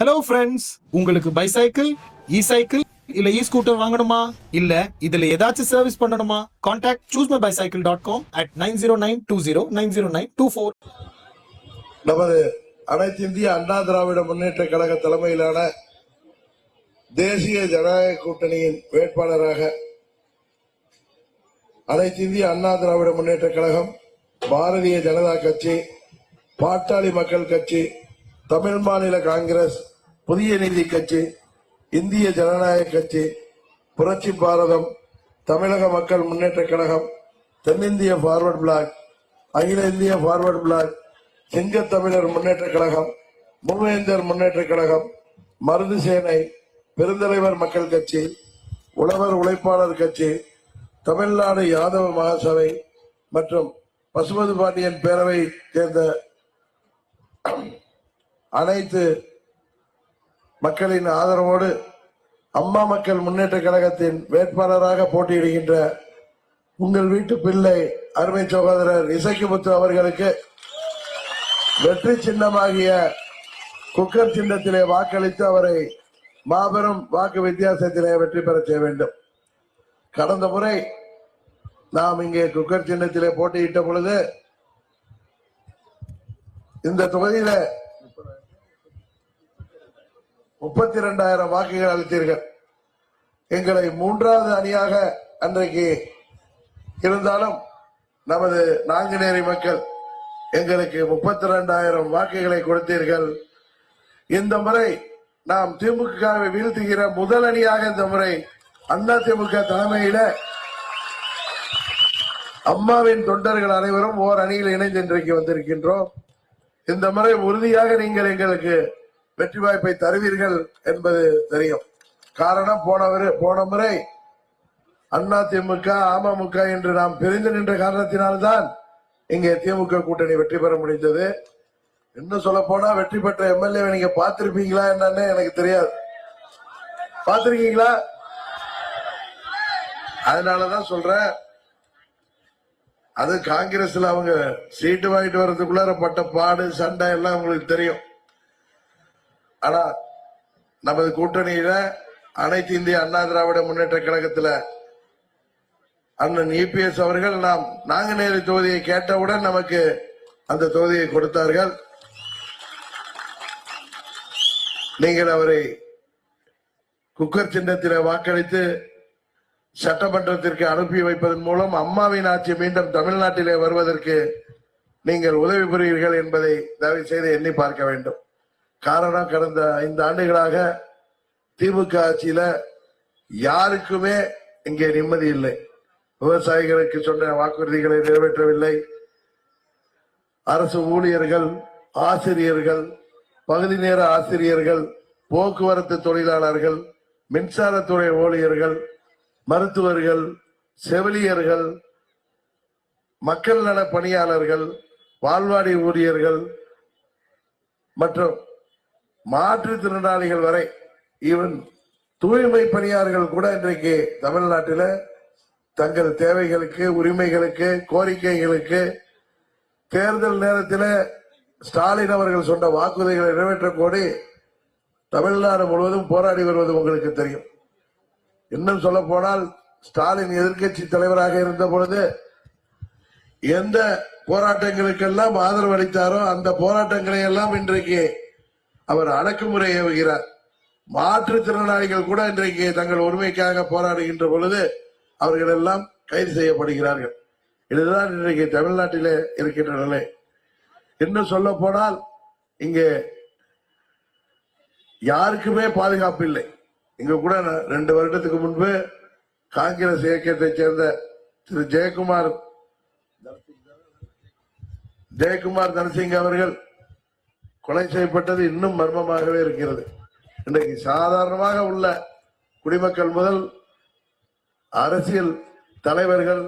Hello friends, உங்களுக்கு bicycle, இ cycle இல்ல இ scooter வாங்கணுமா? இல்ல இதுல ஏதாச்சும் சர்வீஸ் பண்ணணுமா? Contact choosemybicycle.com at 9092090924. நமது அனைத்து இந்திய அண்ணா திராவிட முன்னேற்ற கழக தலைமையிலான தேசிய ஜனநாயக கூட்டணியின் வேட்பாளராக அனைத்து இந்திய அண்ணா திராவிட முன்னேற்ற கழகம், பாரதிய ஜனதா கட்சி, பாட்டாளி மக்கள் கட்சி, தமிழ் மாநில காங்கிரஸ், புதிய நீதி கட்சி, இந்திய ஜனநாயக கட்சி, புரட்சி பாரதம், தமிழக மக்கள் முன்னேற்ற கழகம், தென்னிந்திய பார்வர்ட் பிளாக், அகில இந்திய பார்வர்ட் பிளாக், சிங்க தமிழர் முன்னேற்ற கழகம், மூவேந்தர் முன்னேற்ற கழகம், மருது சேனை, பெருந்தலைவர் மக்கள் கட்சி, உழவர் உழைப்பாளர் கட்சி, தமிழ்நாடு யாதவ மகாசபை மற்றும் பசுபதி பாண்டியன் பேரவை சேர்ந்த அனைத்து மக்களின் ஆதரவோடு அம்மா மக்கள் முன்னேற்ற கழகத்தின் வேட்பாளராக போட்டியிடுகின்ற உங்கள் வீட்டு பிள்ளை அருமை சகோதரர் இசக்கிமுத்து அவர்களுக்கு வெற்றி சின்னமாகிய குக்கர் சின்னத்திலே வாக்களித்து அவரை மாபெரும் வாக்கு வித்தியாசத்திலே வெற்றி பெற செய்ய வேண்டும். கடந்த முறை நாம் இங்கே குக்கர் சின்னத்திலே போட்டியிட்ட பொழுது இந்த தொகுதியில 32,000 வாக்குகள் அளித்தீர்கள். எங்களை மூன்றாவது அணியாக அன்றைக்கு இருந்தாலும் நமது நாங்குநேரி மக்கள் எங்களுக்கு 32,000 வாக்குகளை கொடுத்தீர்கள். இந்த முறை நாம் திமுகவை வீழ்த்துகிற முதல் அணியாக இந்த முறை அண்ணா திமுக தலைமையில அம்மாவின் தொண்டர்கள் அனைவரும் ஓர் அணியில் இணைந்து இன்றைக்கு வந்திருக்கின்றோம். இந்த முறை உறுதியாக நீங்கள் எங்களுக்கு வெற்றி வாய்ப்பை தருவீர்கள் என்பது தெரியும். காரணம், போன முறை அண்ணா திமுக அமமுக என்று நாம் பிரிந்து நின்ற காரணத்தினால்தான் இங்கே திமுக கூட்டணி வெற்றி பெற முடிந்தது. இன்னும் சொல்ல போனா வெற்றி பெற்ற எம்எல்ஏ நீங்க பார்த்திருப்பீங்களா என்னன்னு எனக்கு தெரியாது. பார்த்திருக்கீங்களா? அதனாலதான் சொல்றேன், அது காங்கிரஸ்ல அவங்க சீட்டு வாங்கிட்டு வர்றதுக்குள்ளார பட்ட பாடு சண்டை எல்லாம் உங்களுக்கு தெரியும். ஆனா நமது கூட்டணியில அனைத்து இந்திய அண்ணா திராவிட முன்னேற்ற கழகத்துல அண்ணன் இபிஎஸ் அவர்கள் நாம் நாங்குநேரி தொகுதியை கேட்டவுடன் நமக்கு அந்த தொகுதியை கொடுத்தார்கள். நீங்கள் அவரை குக்கர் சின்னத்திலே வாக்களித்து சட்டமன்றத்திற்கு அனுப்பி வைப்பதன் மூலம் அம்மாவின் ஆட்சி மீண்டும் தமிழ்நாட்டிலே வருவதற்கு நீங்கள் உதவி புரிவீர்கள் என்பதை தயவு செய்து எண்ணி பார்க்க வேண்டும். காரணம், கடந்த 5 ஆண்டுகளாக திமுக ஆட்சியில யாருக்குமே இங்கே நிம்மதி இல்லை. விவசாயிகளுக்கு சொன்ன வாக்குறுதிகளை நிறைவேற்றவில்லை. அரசு ஊழியர்கள், ஆசிரியர்கள், பகுதி நேர ஆசிரியர்கள், போக்குவரத்து தொழிலாளர்கள், மின்சாரத்துறை ஊழியர்கள், மருத்துவர்கள், செவிலியர்கள், மக்கள் நல பணியாளர்கள், பால்வாடி ஊழியர்கள் மற்றும் மாற்றுத்திறனாளிகள் வரை ஈவன் தூய்மை பணியாளர்கள் கூட இன்றைக்கு தமிழ்நாட்டில் தங்கள் தேவைகளுக்கு, உரிமைகளுக்கு, கோரிக்கைகளுக்கு தேர்தல் நேரத்தில் ஸ்டாலின் அவர்கள் சொன்ன வாக்குறுதிகளை நிறைவேற்ற கோரி தமிழ்நாடு முழுவதும் போராடி வருவது உங்களுக்கு தெரியும். இன்னும் சொல்ல போனால், ஸ்டாலின் எதிர்கட்சி தலைவராக இருந்த பொழுது எந்த போராட்டங்களுக்கெல்லாம் ஆதரவு அளித்தாரோ அந்த போராட்டங்களை எல்லாம் இன்றைக்கு அவர் அடக்குமுறை ஏவுகிறார். மாற்றுத்திறனாளிகள் கூட இன்றைக்கு தங்கள் உரிமைக்காக போராடுகின்ற பொழுது அவர்கள் எல்லாம் கைது செய்யப்படுகிறார்கள். இதுதான் இன்றைக்கு தமிழ்நாட்டிலே இருக்கின்ற நிலை. இன்னும் சொல்ல போனால், இங்கே யாருக்குமே பாதுகாப்பு இல்லை. இங்க கூட 2 வருடத்துக்கு முன்பு காங்கிரஸ் இயக்கத்தை சேர்ந்த திரு ஜெயக்குமார் தனசிங் அவர்கள் கொலை செய்யப்பட்டது இன்னும் மர்மமாகவே இருக்கிறது. இன்றைக்கு சாதாரணமாக உள்ள குடிமக்கள் முதல் அரசியல் தலைவர்கள்,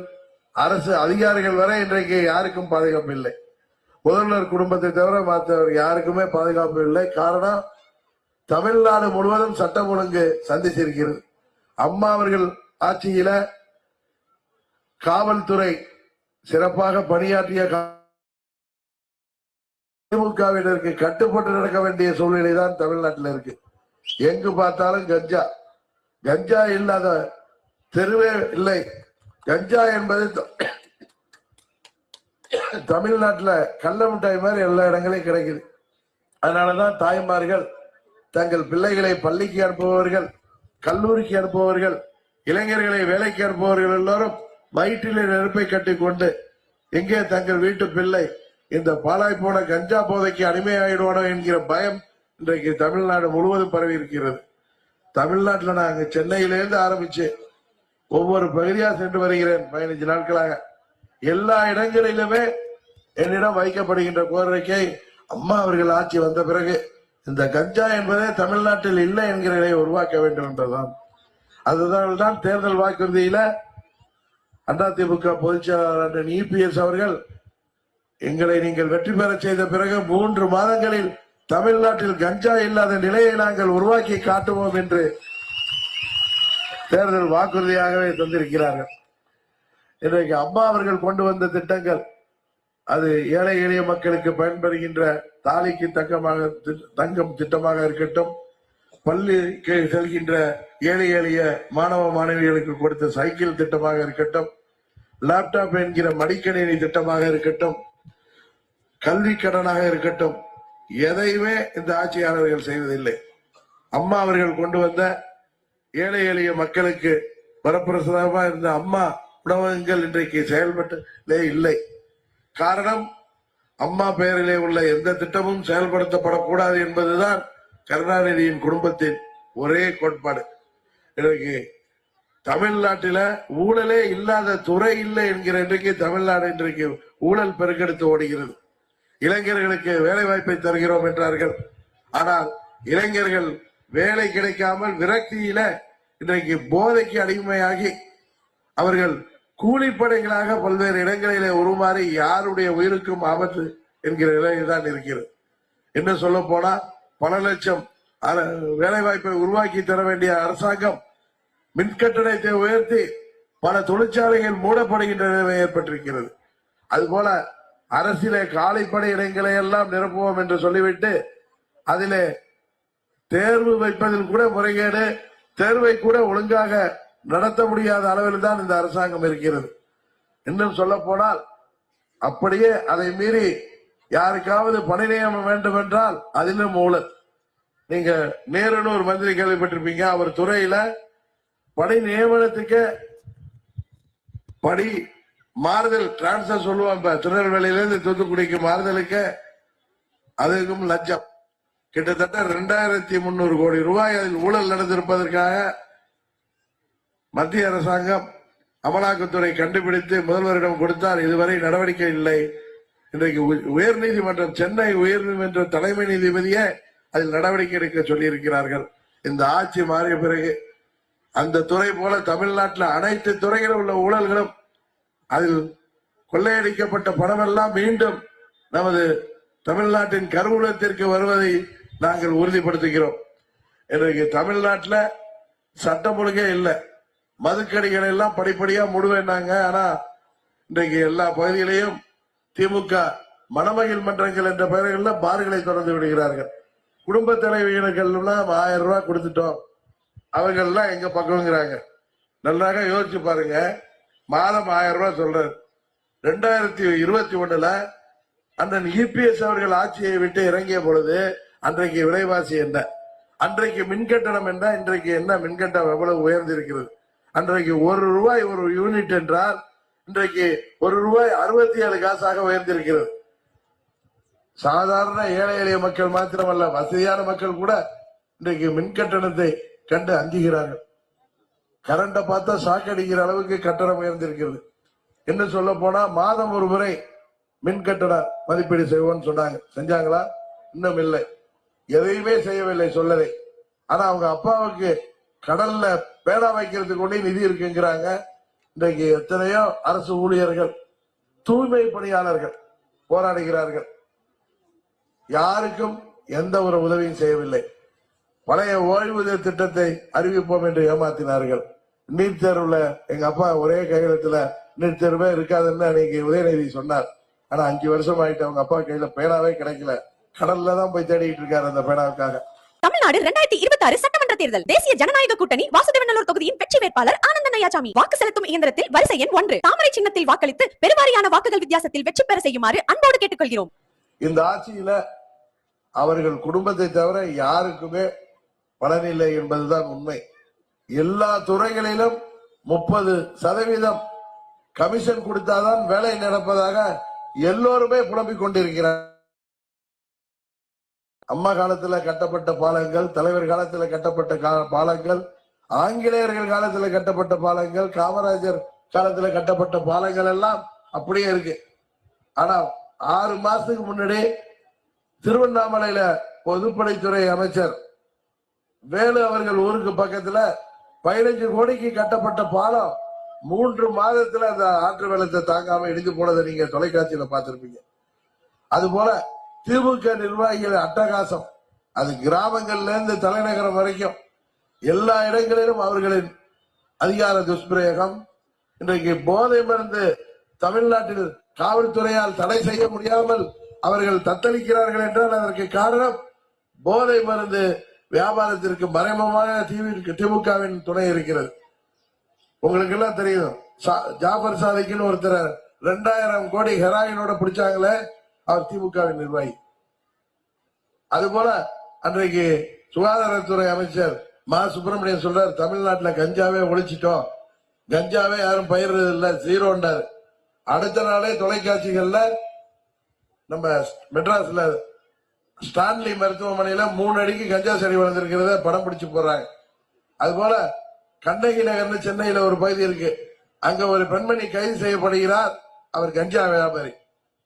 அரசு அதிகாரிகள் வரை இன்றைக்கு யாருக்கும் பாதுகாப்பு இல்லை. முதல்வர் குடும்பத்தை தவிர மற்றவர் யாருக்குமே பாதுகாப்பு இல்லை. காரணம், தமிழ்நாடு முழுவதும் சட்டம் ஒழுங்கு சந்திச்சிருக்கிறது. அம்மா அவர்கள் ஆட்சியில காவல்துறை சிறப்பாக பணியாற்றிய திமுகவினருக்கு கட்டுப்பட்டு நடக்க வேண்டிய சூழ்நிலை தான் தமிழ்நாட்டில் இருக்கு. எங்கு பார்த்தாலும் கஞ்சா, கஞ்சா இல்லாத தெருவே இல்லை. கஞ்சா என்பது தமிழ்நாட்டில் கள்ள மிட்டாய் மாதிரி எல்லா இடங்களையும் கிடைக்குது. அதனாலதான் தாய்மார்கள் தங்கள் பிள்ளைகளை பள்ளிக்கு அனுப்புபவர்கள், கல்லூரிக்கு அனுப்புபவர்கள், இளைஞர்களை வேலைக்கு அனுப்புபவர்கள் எல்லோரும் வயிற்றிலே நெருப்பை கட்டி கொண்டு எங்கே தங்கள் வீட்டு பிள்ளை இந்த பாலாய் போன கஞ்சா போதைக்கு அடிமையாயிடுவானோ என்கிற பயம் இன்றைக்கு தமிழ்நாடு முழுவதும் பரவி இருக்கிறது. தமிழ்நாட்டில் நாங்க சென்னையிலிருந்து ஆரம்பிச்சு ஒவ்வொரு பகுதியா சென்று வருகிறேன் 15 நாட்களாக. எல்லா இடங்களிலுமே என்னிடம் வைக்கப்படுகின்ற கோரிக்கை, அம்மா அவர்கள் ஆட்சி வந்த பிறகு இந்த கஞ்சா என்பதே தமிழ்நாட்டில் இல்லை என்கிற நிலையை உருவாக்க வேண்டும் என்றுதான். அதுதான் தேர்தல் வாக்குறுதியில அதிமுக பொதுச் செயலாளர் EPS அவர்கள் எங்களை நீங்கள் வெற்றி பெற செய்த பிறகு 3 மாதங்களில் தமிழ்நாட்டில் கஞ்சா இல்லாத நிலையை நாங்கள் உருவாக்கி காட்டுவோம் என்று தேர்தல் வாக்குறுதியாகவே தந்திருக்கிறார்கள். இன்றைக்கு அம்மா அவர்கள் கொண்டு வந்த திட்டங்கள், அது ஏழை எளிய மக்களுக்கு பயன்படுகின்ற தாலிக்கு தங்கம் திட்டமாக இருக்கட்டும், பள்ளிக்கு செல்கின்ற ஏழை எளிய மாணவ மாணவிகளுக்கு கொடுத்த சைக்கிள் திட்டமாக இருக்கட்டும், லேப்டாப் என்கிற மடிக்கணினி திட்டமாக இருக்கட்டும், கல்வி கடனாக இருக்கட்டும், எதையுமே இந்த ஆட்சியாளர்கள் செய்வதில்லை. அம்மா அவர்கள் கொண்டு வந்த ஏழை எளிய மக்களுக்கு வரப்பிரசாதமா இருந்த அம்மா உணவகங்கள் இன்றைக்கு செயல்பட்டே இல்லை. காரணம், அம்மா பெயரிலே உள்ள எந்த திட்டமும் செயல்படுத்தப்படக்கூடாது என்பதுதான் கருணாநிதியின் குடும்பத்தின் ஒரே கோட்பாடு. இன்றைக்கு தமிழ்நாட்டில ஊழலே இல்லாத துறை இல்லை என்கிற இன்றைக்கு தமிழ்நாடு இன்றைக்கு ஊழல் பெருக்கெடுத்து ஓடுகிறது. இளைஞர்களுக்கு வேலை வாய்ப்பை தருகிறோம் என்றார்கள். ஆனால் இளைஞர்கள் வேலை கிடைக்காமல் விரக்தியில இன்றைக்கு போதைக்கு அடிமையாகி அவர்கள் கூலிப்படைகளாக பல்வேறு இடங்களிலே உருமாறி யாருடைய உயிருக்கும் ஆபத்து என்கிற நிலையில் தான் இருக்கிறது. என்ன சொல்ல போனா, பல லட்சம் வேலை வாய்ப்பை உருவாக்கி தர வேண்டிய அரசாங்கம் மின்கட்டணத்தை உயர்த்தி பல தொழிற்சாலைகள் மூடப்படுகின்ற நிலை ஏற்பட்டிருக்கிறது. அதுபோல அரசிலே காலிப்படை இடங்களை எல்லாம் நிரப்புவோம் என்று சொல்லிவிட்டு அதிலே தேர்வு வைப்பதில் கூட முறைகேடு, தேர்வை கூட ஒழுங்காக நடத்த முடியாத அளவில் தான் இந்த அரசாங்கம் இருக்கிறது. இன்னும் சொல்ல போனால், அப்படியே அதை மீறி யாருக்காவது பணி நியமனம் வேண்டும் என்றால் அதிலும் ஊழல். நீங்க நேருன்னு ஒரு மந்திரி கேள்விப்பட்டிருப்பீங்க. அவர் துறையில பணி நியமனத்துக்கு படி மாறுதல் டிரான்ஸ்பர் சொல்லுவாங்க, திருநெல்வேலியிலிருந்து தூத்துக்குடிக்கு மாறுதலுக்கு அதுக்கும் லஞ்சம் கிட்டத்தட்ட 2300 கோடி ரூபாய் அதில் ஊழல் நடந்திருப்பதற்காக மத்திய அரசாங்கம் அமலாக்கத்துறை கண்டுபிடித்து முதல்வரிடம் கொடுத்தார். இதுவரை நடவடிக்கை இல்லை. இன்றைக்கு உயர்நீதிமன்றம், சென்னை உயர்நீதிமன்ற தலைமை நீதிபதியே அதில் நடவடிக்கை எடுக்க சொல்லியிருக்கிறார்கள். இந்த ஆட்சி மாறிய பிறகு அந்த துறை போல தமிழ்நாட்டில் அனைத்து துறைகளில் உள்ள ஊழல்களும், அதில் கொள்ளையடிக்கப்பட்ட பணம் எல்லாம் மீண்டும் நமது தமிழ்நாட்டின் கருவூலத்திற்கு வருவதை நாங்கள் உறுதிப்படுத்துகிறோம். இன்றைக்கு தமிழ்நாட்டில் சட்டம் ஒழுங்கே இல்லை. மதுக்கடிகளை எல்லாம் படிப்படியா மூடுவேன்னாங்க. ஆனா இன்றைக்கு எல்லா பகுதியிலையும் திமுக மணமகிழ் மன்றங்கள் என்ற பெயர்களில் பார்களை தொடர்ந்து விடுகிறார்கள். குடும்ப தலைவிகளுக்கு 1000 ரூபாய் கொடுத்துட்டோம், அவர்கள்லாம் எங்க பக்கம்ங்கிறாங்க. நன்றாக யோசிச்சு பாருங்க. மாதம் 1000 ரூபாய் சொல்றாரு. 2021 அண்ணன் EPS அவர்கள் ஆட்சியை விட்டு இறங்கிய பொழுது அன்றைக்கு விலைவாசி என்ன, அன்றைக்கு மின்கட்டணம் என்ன, இன்றைக்கு என்ன மின்கட்டணம் எவ்வளவு உயர்ந்திருக்கிறது. அன்றைக்கு 1 ரூபாய் ஒரு யூனிட் என்றால் இன்றைக்கு 1 ரூபாய் 67 காசாக உயர்ந்திருக்கிறது. சாதாரண ஏழை எளிய மக்கள் மாத்திரமல்ல, வசதியான மக்கள் கூட இன்றைக்கு மின்கட்டணத்தை கண்டு அஞ்சுகிறார்கள். கரண்ட பார்த்தா சாக்கடிக்கிற அளவுக்கு கட்டணம் உயர்ந்திருக்கிறது. என்ன சொல்ல போனா, மாதம் ஒரு முறை மின் கட்டண மதிப்பீடு செய்வோம்னு சொன்னாங்க. செஞ்சாங்களா? இன்னும் இல்லை. எதையுமே செய்யவில்லை சொல்லலை. ஆனா அவங்க அப்பாவுக்கு கடல்ல பேடா வைக்கிறதுக்கு கொண்டே நிதி இருக்குங்கிறாங்க. இன்றைக்கு எத்தனையோ அரசு ஊழியர்கள், தூய்மை பணியாளர்கள் போராடுகிறார்கள். யாருக்கும் எந்த ஒரு உதவியும் செய்யவில்லை. பழைய ஓய்வூதிய திட்டத்தை அறிவிப்போம் என்று ஏமாத்தினார்கள். நீட் தேர்வுல எங்க அப்பா ஒரே கையெழுத்துல நீட் தேர்வே இருக்காதுன்னு அன்னைக்கு உதயநிதி சொன்னார். ஆனா 5 வருஷம் ஆயிட்டு அவங்க அப்பா கையில பேனாவே கிடைக்கல. கடல்ல தான் போய் தேடிட்டு இருக்காரு அந்த பேனாவுக்காக. தமிழ்நாடு 2026 சட்டமன்ற தேர்தல் தேசிய ஜனநாயக கூட்டணி வாசுதேவநல்லூர் தொகுதியின் வெற்றி வேட்பாளர் ஆனந்தன் ஐயாசாமி. வாக்கு செலுத்தும் இயந்திரத்தில் வரிசை எண் 1 தாமரை சின்னத்தில் வாக்களித்து பெருவாரியான வாக்குகள் வித்தியாசத்தில் வெற்றி பெற செய்யுமாறு அன்போடு கேட்டுக்கொள்கிறோம். இந்த ஆட்சியில அவர்கள் குடும்பத்தை தவிர யாருக்குமே பலனில்லை என்பதுதான் உண்மை. எல்லா துறைகளிலும் 30% கமிஷன் கொடுத்தாதான் வேலை நடப்பதாக எல்லோருமே புலம்பிக் கொண்டிருக்கிறார். அம்மா காலத்துல கட்டப்பட்ட பாலங்கள், தலைவர் காலத்துல கட்டப்பட்ட பாலங்கள், ஆங்கிலேயர்கள் காலத்துல கட்டப்பட்ட பாலங்கள், காமராஜர் காலத்துல கட்டப்பட்ட பாலங்கள் எல்லாம் அப்படியே இருக்கு. ஆனா 6 மாசத்துக்கு முன்னாடி திருவண்ணாமலையில பொதுப்படைத்துறை அமைச்சர் வேலு அவர்கள் ஊருக்கு பக்கத்துல 15 கோடிக்கு கட்டப்பட்ட பாலம் 3 மாதத்துல அந்த ஆற்று வெள்ளத்தை தாங்காம இடிஞ்சு போனதை நீங்க தொலைக்காட்சியில பார்த்திருப்பீங்க. அது போல திமுக நிர்வாகிகள் அட்டகாசம், அது கிராமங்கள்ல இருந்து தலைநகரம் வரைக்கும் எல்லா இடங்களிலும் அவர்களின் அதிகார துஷ்பிரயோகம். இன்றைக்கு போதை மருந்து தமிழ்நாட்டில் காவல்துறையால் தடை செய்ய முடியாமல் அவர்கள் தத்தளிக்கிறார்கள் என்றால் அதற்கு காரணம் போதை மருந்து வியாபாரத்திற்கு மறைமுகமாக திமுகவின் துணை இருக்கிறது. உங்களுக்கு எல்லாம் தெரியும், ஜாபர் சாதிக்குன்னு ஒருத்தர் 2000 கோடி ஹெராயினோட பிடிச்சாங்களே, அவர் திமுகவின் நிர்வாகி. அதுபோல அன்றைக்கு சுகாதாரத்துறை அமைச்சர் மா சுப்பிரமணியன் சொல்றார், தமிழ்நாட்டில் கஞ்சாவே ஒழிச்சிட்டோம், கஞ்சாவே யாரும் பயிர்றது இல்ல, ஜீரோண்டாரு. அடுத்த நாளே தொலைக்காட்சிகள்ல நம்ம மெட்ராஸ்ல ஸ்டான்லி மருத்துவமனையில 3 அடிக்கு கஞ்சா செடி வளர்ந்திருக்கிறத படம் பிடிச்சு போடுறாங்க. அதுபோல கண்ணகி நகர்னு சென்னையில ஒரு பகுதி இருக்கு, அங்க ஒரு பெண்மணி கைது செய்யப்படுகிறார், அவர் கஞ்சா வியாபாரி.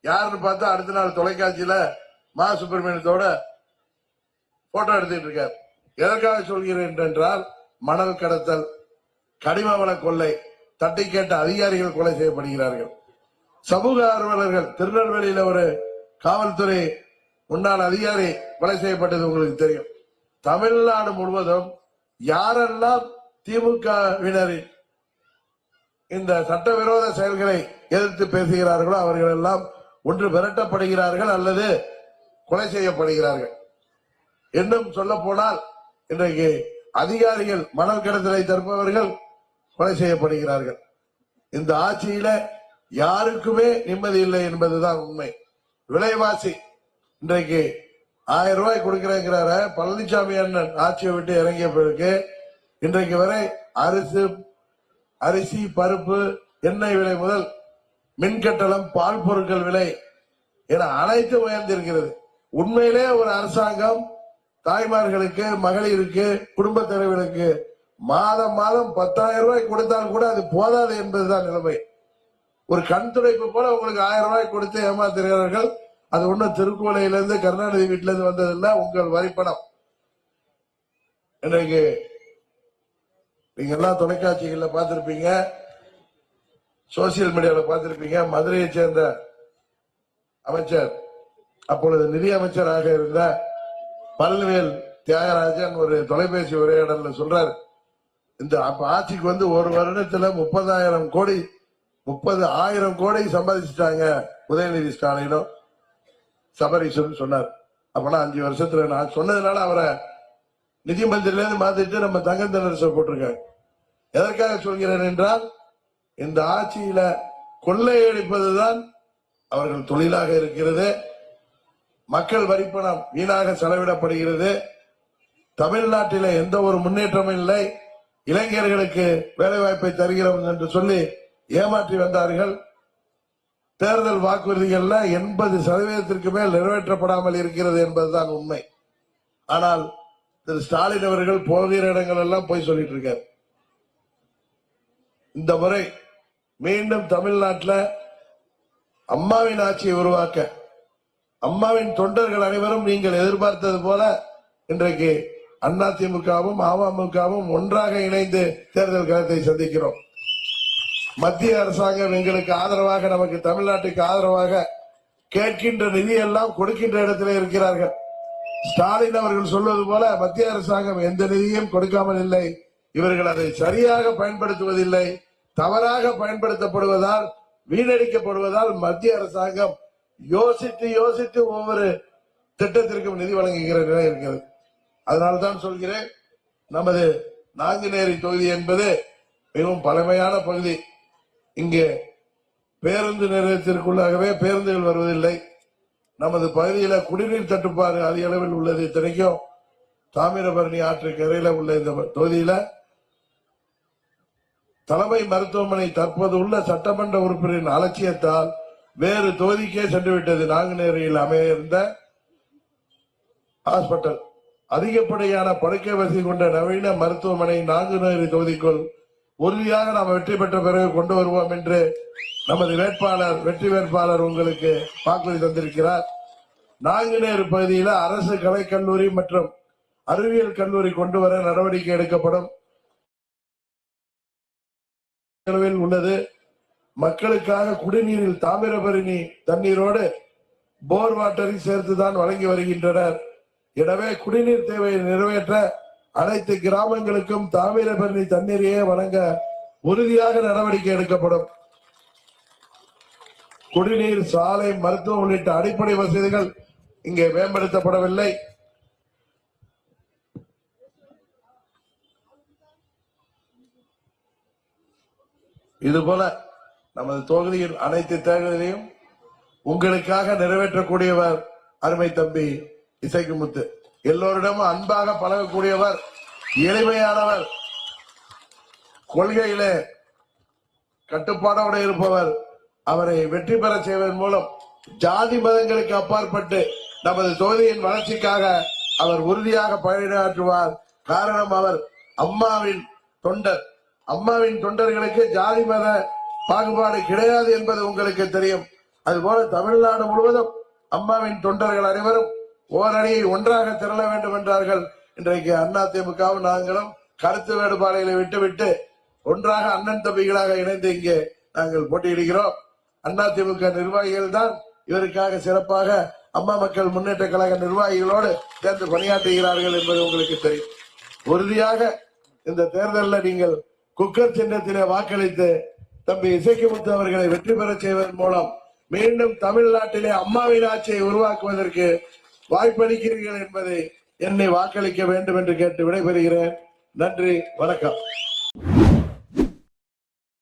யாருன்னு பார்த்தா அடுத்த நாள் தொலைக்காட்சியில மா சுப்பிரமணியத்தோட போட்டோ எடுத்துட்டு இருக்கார். எதற்காக சொல்கிறேன் என்றால், மணல் கடத்தல், கனிம வள கொள்ளை, தட்டி கேட்ட அதிகாரிகள் கொலை செய்யப்படுகிறார்கள். சமூக ஆர்வலர்கள், திருநெல்வேலியில ஒரு காவல்துறை முன்னாள் அதிகாரி கொலை செய்யப்பட்டது உங்களுக்கு தெரியும். தமிழ்நாடு முழுவதும் யாரெல்லாம் திமுகவினரின் இந்த சட்டவிரோத செயல்களை எதிர்த்து பேசுகிறார்களோ அவர்கள் எல்லாம் ஒன்று விரட்டப்படுகிறார்கள் அல்லது கொலை செய்யப்படுகிறார்கள். இன்னும் சொல்ல போனால் இன்றைக்கு அதிகாரிகள், மணல் கடத்தலை தடுப்பவர்கள் கொலை செய்யப்படுகிறார்கள். இந்த ஆட்சியில யாருக்குமே நிம்மதி இல்லை என்பதுதான் உண்மை. விலைவாசி இன்றைக்கு 1000 ரூபாய் கொடுக்கிறேங்கிறார பழனிசாமி அண்ணன் ஆட்சியை விட்டு இறங்கிய பிறகு இன்றைக்கு வரை அரிசி, பருப்பு, எண்ணெய் விலை முதல் மின்கட்டணம், பால் பொருட்கள் விலை என அனைத்து உயர்ந்திருக்கிறது. உண்மையிலே ஒரு அரசாங்கம் தாய்மார்களுக்கு, மகளிருக்கு, குடும்ப தலைவர்களுக்கு மாதம் 10,000 ரூபாய் கொடுத்தால் கூட அது போதாது என்பதுதான் நிலைமை. ஒரு கண் துடைப்பு போல உங்களுக்கு 1000 ரூபாய் கொடுத்து ஏமாத்துகிறார்கள். அது ஒன்னும் திருக்கோலையிலிருந்து கருணாநிதி வீட்டில இருந்து வந்ததில்லை, உங்கள் வரிப்பணம். இன்றைக்கு நீங்க எல்லாம் தொலைக்காட்சிகள்ல பார்த்திருப்பீங்க, சோசியல் மீடியாவில் பார்த்திருப்பீங்க. மதுரையை சேர்ந்த அமைச்சர், அப்பொழுது நிதி அமைச்சராக இருந்த பழனிவேல் தியாகராஜன் ஒரு தொலைபேசி உரையாடல சொல்றாரு, இந்த ஆட்சிக்கு வந்து ஒரு வருடத்துல 30,000 கோடி சம்பாதிச்சுட்டாங்க உதயநிதி ஸ்டாலினும் சபரீஷன் சொன்னார். அப்பனா 5 வருஷத்துல நான் சொன்னதுனால அவரை நிதி மந்திரில இருந்து மாத்திட்டு நம்ம தங்கம் தென்னரசை போட்டிருக்காங்க. எதற்காக சொல்கிறேன் என்றால், இந்த ஆட்சியில கொள்ளையடிப்பதுதான் அவர்கள் தொழிலாக இருக்கிறது. மக்கள் வரிப்பணம் வீணாக செலவிடப்படுகிறது. தமிழ்நாட்டில எந்த ஒரு முன்னேற்றமும் இல்லை. இளைஞர்களுக்கு வேலை வாய்ப்பை தருகிறோம் என்று சொல்லி ஏமாற்றி வந்தார்கள். தேர்தல் வாக்குறுதிகள்ல 80% மேல் நிறைவேற்றப்படாமல் இருக்கிறது என்பதுதான் உண்மை. ஆனால் திரு ஸ்டாலின் அவர்கள் போகிற இடங்கள் எல்லாம் போய் சொல்லிட்டு இருக்கார். இந்த முறை மீண்டும் தமிழ்நாட்டில் அம்மாவின் ஆட்சியை உருவாக்க, அம்மாவின் தொண்டர்கள் அனைவரும் நீங்கள் எதிர்பார்த்தது போல இன்றைக்கு அதிமுகவும் அமமுகவும் ஒன்றாக இணைந்து தேர்தல் களத்தை சந்திக்கிறோம். மத்திய அரசாங்கம் எங்களுக்கு ஆதரவாக, நமக்கு தமிழ்நாட்டுக்கு ஆதரவாக கேட்கின்ற நிதி எல்லாம் கொடுக்கின்ற இடத்திலே இருக்கிறார்கள். ஸ்டாலின் அவர்கள் சொல்வது போல மத்திய அரசாங்கம் எந்த நிதியும் கொடுக்காமல் இல்லை. இவர்கள் அதை சரியாக பயன்படுத்துவதில்லை. தவறாக பயன்படுத்தப்படுவதால், வீணடிக்கப்படுவதால் மத்திய அரசாங்கம் யோசித்து யோசித்து ஒவ்வொரு திட்டத்திற்கும் நிதி வழங்குகிற நிலை இருக்கிறது. அதனால்தான் சொல்கிறேன், நமது நாங்குநேரி தொகுதி என்பது மிகவும் பழமையான பகுதி. இங்கே பேருந்து நிலையத்திற்குள்ளாகவே பேருந்துகள் வருவதில்லை. நமது பகுதியில குடிநீர் தட்டுப்பாடு அதிக அளவில் உள்ளது. இத்தனைக்கும் தாமிரபரணி ஆற்று கரையில உள்ள இந்த தொகுதியில தலைமை மருத்துவமனை தற்போது உள்ள சட்டமன்ற உறுப்பினரின் அலட்சியத்தால் வேறு தொகுதிக்கே சென்றுவிட்டது. நாங்குநேரியில் அமைய இருந்த ஹாஸ்பிட்டல் அதிகப்படியான படுக்கை வசதி கொண்ட நவீன மருத்துவமனை நாங்குநேரி தொகுதிக்குள் உறுதியாக நாம் வெற்றி பெற்ற பிறகு கொண்டு வருவோம் என்று நமது வெற்றி வேட்பாளர் உங்களுக்கு வாக்குறுதி தந்திருக்கிறார். நாங்குநேரி பகுதியில் அரசு கலைக்கல்லூரி மற்றும் அறிவியல் கல்லூரி கொண்டு வர நடவடிக்கை எடுக்கப்படும். உள்ளது. மக்களுக்காக குடிநீரில் தாமிரபரணி தண்ணீரோடு போர் வாட்டரை சேர்த்துதான் வழங்கி வருகின்றனர். எனவே குடிநீர் தேவையை நிறைவேற்ற அனைத்து கிராமங்களுக்கும் தாமிரபரணி தண்ணீரையே வழங்க உறுதியாக நடவடிக்கை எடுக்கப்படும். குடிநீர், சாலை, மருத்துவம் உள்ளிட்ட அடிப்படை வசதிகள் இங்கே மேம்படுத்தப்படவில்லை. இதுபோல நமது தொகுதியின் அனைத்து தேர்தலையும் உங்களுக்காக நிறைவேற்றக்கூடியவர் அருமை தம்பி இசைக்குமுத்து. எல்லோரிடமும் அன்பாக பழகக்கூடியவர், எளிமையானவர், கொள்கையிலே கட்டுப்பாடோடு இருப்பவர். அவரை வெற்றி பெற செய்வதன் மூலம் ஜாதி மதங்களுக்கு அப்பாற்பட்டு நமது தொகுதியின் வளர்ச்சிக்காக அவர் உறுதியாக பணியாற்றுவார். காரணம், அவர் அம்மாவின் தொண்டர். அம்மாவின் தொண்டர்களுக்கு ஜாதி மத பாகுபாடு கிடையாது என்பது உங்களுக்கு தெரியும். அதுபோல தமிழ்நாடு முழுவதும் அம்மாவின் தொண்டர்கள் அனைவரும் ஓரணியை ஒன்றாக திரள வேண்டும் என்றார்கள். இன்றைக்கு அதிமுகவும் நாங்களும் கருத்து வேறுபாடுகளை விட்டுவிட்டு ஒன்றாக அண்ணன் தம்பிகளாக இணைந்து இங்கே நாங்கள் போட்டியிடுகிறோம். அதிமுக நிர்வாகிகள் தான் இவருக்காக சிறப்பாக அம்மா மக்கள் முன்னேற்ற கழக நிர்வாகிகளோடு சேர்ந்து பணியாற்றுகிறார்கள் என்பது உங்களுக்கு தெரியும். உறுதியாக இந்த தேர்தலில் நீங்கள் குக்கர் சின்னத்திலே வாக்களித்து தம்பி இசைக்குமுத்து அவர்களை வெற்றி பெற செய்வதன் மூலம் மீண்டும் தமிழ்நாட்டிலே அம்மாவின் ஆட்சியை உருவாக்குவதற்கு வாய்ப்பளிக்கிறீர்கள் என்பதை என்னை வாக்களிக்க வேண்டும் என்று கேட்டு விடைபெறுகிறேன். நன்றி, வணக்கம்.